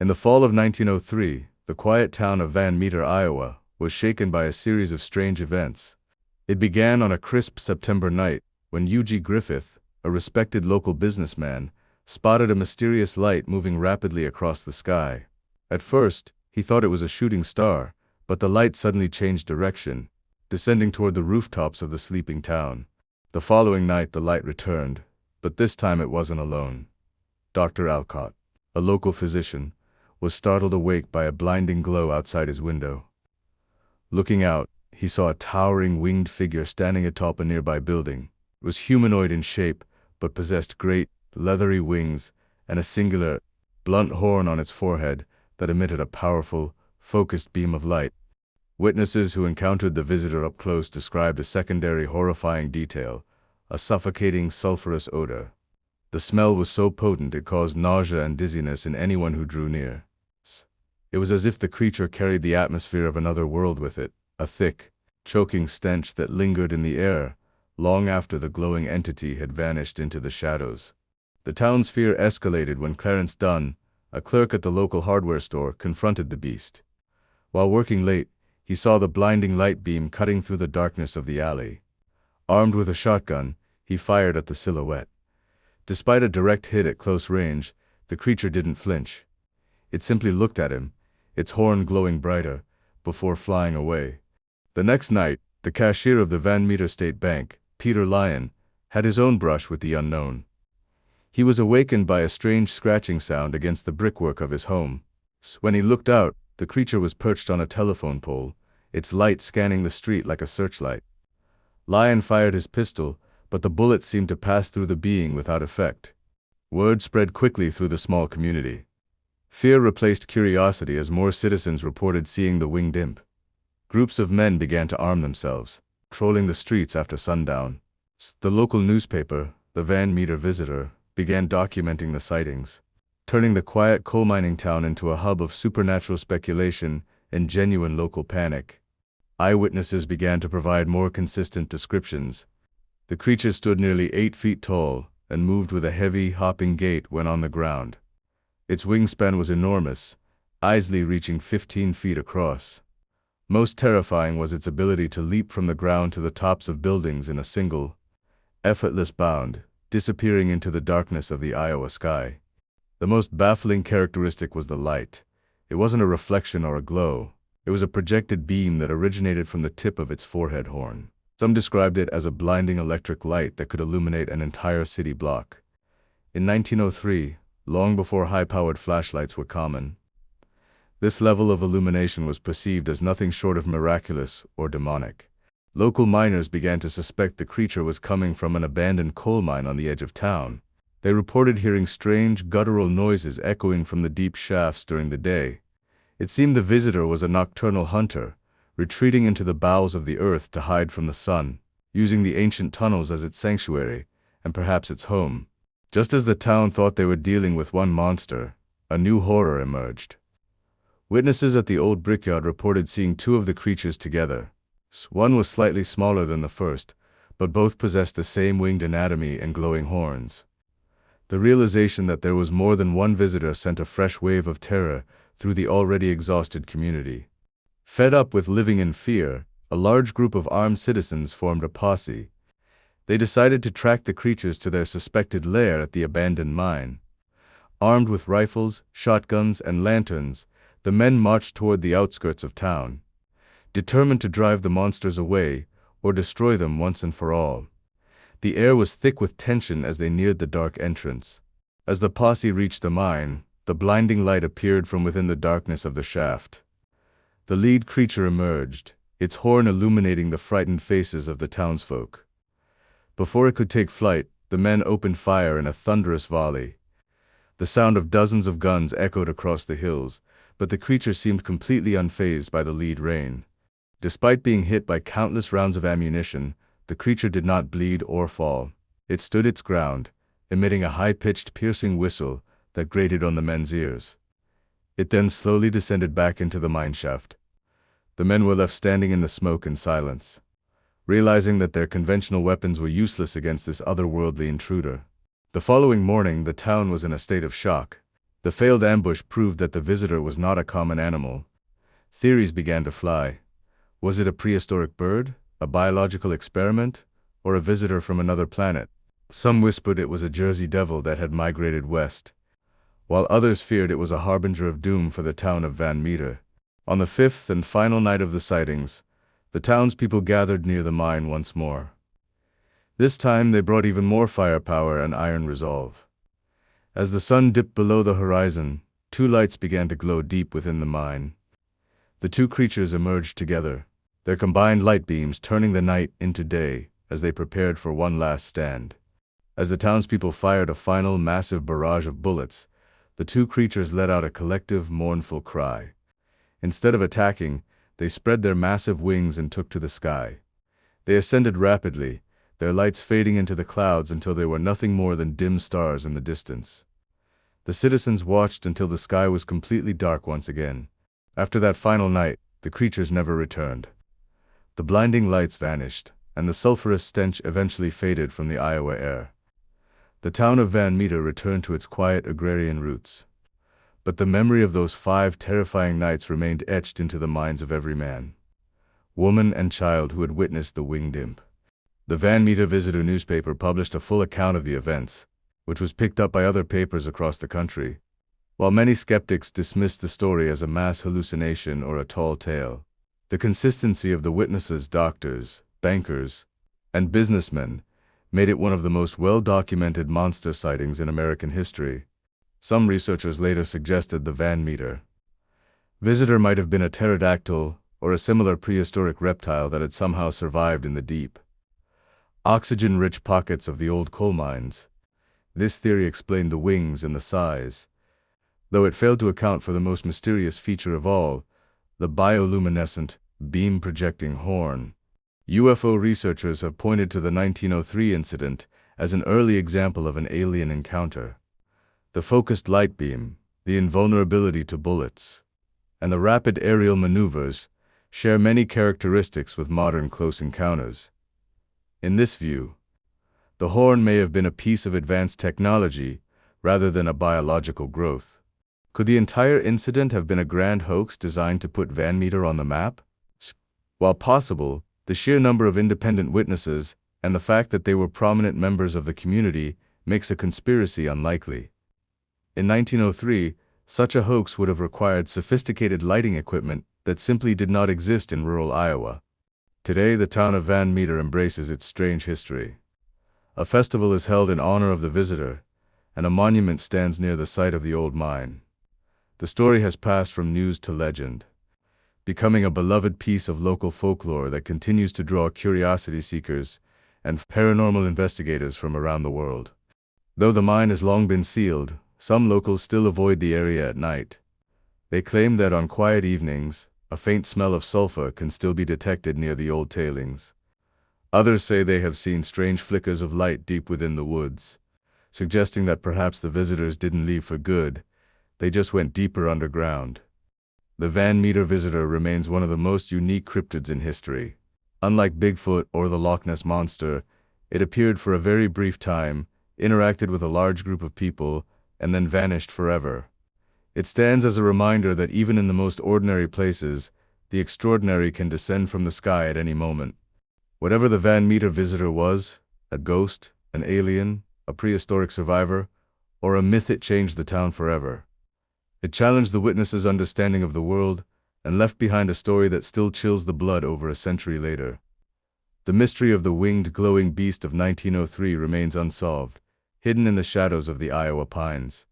In the fall of 1903, the quiet town of Van Meter, Iowa, was shaken by a series of strange events. It began on a crisp September night, when U.G. Griffith, a respected local businessman, spotted a mysterious light moving rapidly across the sky. At first, he thought it was a shooting star, but the light suddenly changed direction, descending toward the rooftops of the sleeping town. The following night the light returned, but this time it wasn't alone. Dr. Alcott, a local physician, was startled awake by a blinding glow outside his window. Looking out, he saw a towering winged figure standing atop a nearby building. It was humanoid in shape, but possessed great, leathery wings and a singular, blunt horn on its forehead that emitted a powerful, focused beam of light. Witnesses who encountered the visitor up close described a secondary horrifying detail, a suffocating sulfurous odor. The smell was so potent it caused nausea and dizziness in anyone who drew near. It was as if the creature carried the atmosphere of another world with it, a thick, choking stench that lingered in the air long after the glowing entity had vanished into the shadows. The town's fear escalated when Clarence Dunn, a clerk at the local hardware store, confronted the beast. While working late, he saw the blinding light beam cutting through the darkness of the alley. Armed with a shotgun, he fired at the silhouette. Despite a direct hit at close range, the creature didn't flinch. It simply looked at him, its horn glowing brighter, before flying away. The next night, the cashier of the Van Meter State Bank, Peter Lyon, had his own brush with the unknown. He was awakened by a strange scratching sound against the brickwork of his home. When he looked out, the creature was perched on a telephone pole, its light scanning the street like a searchlight. Lyon fired his pistol, but the bullet seemed to pass through the being without effect. Word spread quickly through the small community. Fear replaced curiosity as more citizens reported seeing the winged imp. Groups of men began to arm themselves, patrolling the streets after sundown. The local newspaper, the Van Meter Visitor, began documenting the sightings, turning the quiet coal mining town into a hub of supernatural speculation and genuine local panic. Eyewitnesses began to provide more consistent descriptions. The creature stood nearly 8 feet tall and moved with a heavy, hopping gait when on the ground. Its wingspan was enormous, easily reaching 15 feet across. Most terrifying was its ability to leap from the ground to the tops of buildings in a single, effortless bound, disappearing into the darkness of the Iowa sky. The most baffling characteristic was the light. It wasn't a reflection or a glow. It was a projected beam that originated from the tip of its forehead horn. Some described it as a blinding electric light that could illuminate an entire city block. In 1903, long before high-powered flashlights were common, this level of illumination was perceived as nothing short of miraculous or demonic. Local miners began to suspect the creature was coming from an abandoned coal mine on the edge of town. They reported hearing strange, guttural noises echoing from the deep shafts during the day. It seemed the visitor was a nocturnal hunter, retreating into the bowels of the earth to hide from the sun, using the ancient tunnels as its sanctuary, and perhaps its home. Just as the town thought they were dealing with one monster, a new horror emerged. Witnesses at the old brickyard reported seeing 2 of the creatures together. One was slightly smaller than the first, but both possessed the same winged anatomy and glowing horns. The realization that there was more than one visitor sent a fresh wave of terror through the already exhausted community. Fed up with living in fear, a large group of armed citizens formed a posse. They decided to track the creatures to their suspected lair at the abandoned mine. Armed with rifles, shotguns, and lanterns, the men marched toward the outskirts of town, determined to drive the monsters away or destroy them once and for all. The air was thick with tension as they neared the dark entrance. As the posse reached the mine, the blinding light appeared from within the darkness of the shaft. The lead creature emerged, its horn illuminating the frightened faces of the townsfolk. Before it could take flight, the men opened fire in a thunderous volley. The sound of dozens of guns echoed across the hills, but the creature seemed completely unfazed by the lead rain. Despite being hit by countless rounds of ammunition, the creature did not bleed or fall. It stood its ground, emitting a high-pitched, piercing whistle that grated on the men's ears. It then slowly descended back into the mineshaft. The men were left standing in the smoke in silence, realizing that their conventional weapons were useless against this otherworldly intruder. The following morning, the town was in a state of shock. The failed ambush proved that the visitor was not a common animal. Theories began to fly. Was it a prehistoric bird, a biological experiment, or a visitor from another planet? Some whispered it was a Jersey devil that had migrated west, while others feared it was a harbinger of doom for the town of Van Meter. On the fifth and final night of the sightings, the townspeople gathered near the mine once more. This time they brought even more firepower and iron resolve. As the sun dipped below the horizon, two lights began to glow deep within the mine. The two creatures emerged together, their combined light beams turning the night into day as they prepared for one last stand. As the townspeople fired a final massive barrage of bullets, the two creatures let out a collective, mournful cry. Instead of attacking, they spread their massive wings and took to the sky. They ascended rapidly, their lights fading into the clouds until they were nothing more than dim stars in the distance. The citizens watched until the sky was completely dark once again. After that final night, the creatures never returned. The blinding lights vanished, and the sulfurous stench eventually faded from the Iowa air. The town of Van Meter returned to its quiet agrarian roots. But the memory of those 5 terrifying nights remained etched into the minds of every man, woman, and child who had witnessed the winged imp. The Van Meter Visitor newspaper published a full account of the events, which was picked up by other papers across the country. While many skeptics dismissed the story as a mass hallucination or a tall tale, the consistency of the witnesses, doctors, bankers, and businessmen, made it one of the most well-documented monster sightings in American history. Some researchers later suggested the Van Meter visitor might have been a pterodactyl or a similar prehistoric reptile that had somehow survived in the deep, oxygen-rich pockets of the old coal mines. This theory explained the wings and the size, though it failed to account for the most mysterious feature of all, the bioluminescent, beam-projecting horn. UFO researchers have pointed to the 1903 incident as an early example of an alien encounter. The focused light beam, the invulnerability to bullets, and the rapid aerial maneuvers share many characteristics with modern close encounters. In this view, the horn may have been a piece of advanced technology rather than a biological growth. Could the entire incident have been a grand hoax designed to put Van Meter on the map? While possible, the sheer number of independent witnesses and the fact that they were prominent members of the community makes a conspiracy unlikely. In 1903, such a hoax would have required sophisticated lighting equipment that simply did not exist in rural Iowa. Today, the town of Van Meter embraces its strange history. A festival is held in honor of the visitor, and a monument stands near the site of the old mine. The story has passed from news to legend, becoming a beloved piece of local folklore that continues to draw curiosity seekers and paranormal investigators from around the world. Though the mine has long been sealed, some locals still avoid the area at night. They claim that on quiet evenings, a faint smell of sulfur can still be detected near the old tailings. Others say they have seen strange flickers of light deep within the woods, suggesting that perhaps the visitors didn't leave for good, they just went deeper underground. The Van Meter visitor remains one of the most unique cryptids in history. Unlike Bigfoot or the Loch Ness Monster, it appeared for a very brief time, interacted with a large group of people, and then vanished forever. It stands as a reminder that even in the most ordinary places, the extraordinary can descend from the sky at any moment. Whatever the Van Meter visitor was, a ghost, an alien, a prehistoric survivor, or a myth, it changed the town forever. It challenged the witnesses' understanding of the world and left behind a story that still chills the blood over a century later. The mystery of the winged glowing beast of 1903 remains unsolved, hidden in the shadows of the Iowa pines.